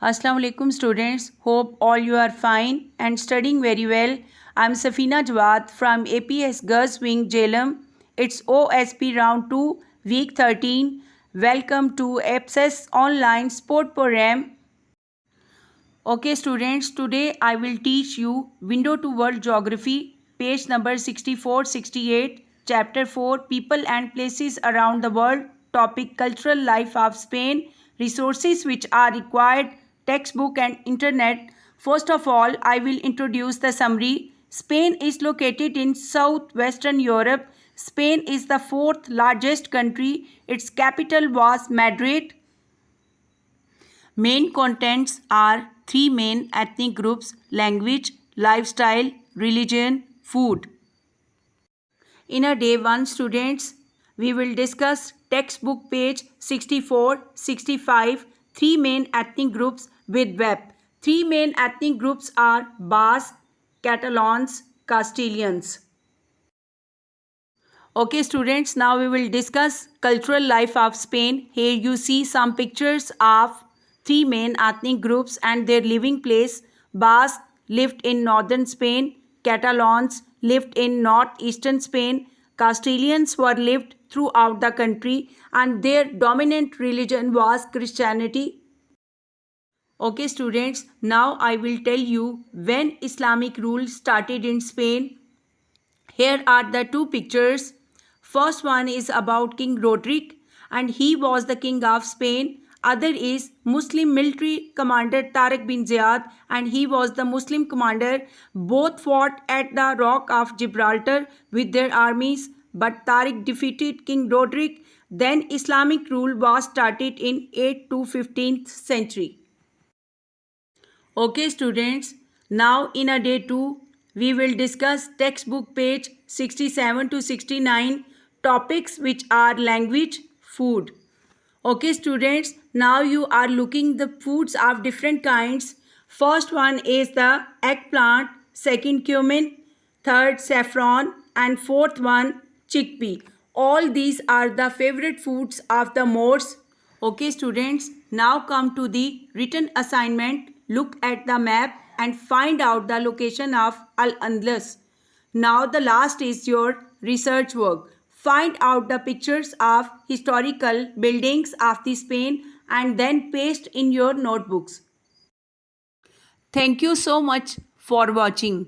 Assalamu alaikum students. Hope all you are fine and studying very well. I'm Safina Jawad from APS Girls Wing Jhelum. It's OSP round 2 week 13. Welcome to APSES online sport program. Okay students, today I will teach you Window to World Geography, page number 64-68, chapter 4, People and Places Around the World, topic Cultural Life of Spain, resources which are required, textbook and internet. First of all, I will introduce the summary. Spain is located in southwestern Europe. Spain is the fourth largest country. Its capital was Madrid. Main contents are three main ethnic groups: language, lifestyle, religion, food. In a day one students, we will discuss textbook page 64, 65, three main ethnic groups with web. Three main ethnic groups are Basque, Catalans, Castilians. Okay students, now we will discuss cultural life of Spain. Here you see some pictures of three main ethnic groups and their living place. Basque lived in northern Spain, Catalans lived in northeastern Spain, Castilians were lived throughout the country and their dominant religion was Christianity. Okay students, now I will tell you when Islamic rule started in Spain. Here are the two pictures. First one is about King Roderick and he was the king of Spain. Other is Muslim military commander Tariq bin Ziyad and he was the Muslim commander. Both fought at the Rock of Gibraltar with their armies, but Tariq defeated King Roderick. Then Islamic rule was started in 8th to 15th century. Okay students, now in a day 2, we will discuss textbook page 67 to 69, topics which are language, food. Okay students, now you are looking the foods of different kinds. First one is the eggplant, second cumin, third saffron and fourth one chickpea. All these are the favorite foods of the Moors. Okay students, now come to the written assignment. Look at the map and find out the location of Al-Andalus. Now the last is your research work. Find out the pictures of historical buildings of the Spain and then paste in your notebooks. Thank you so much for watching.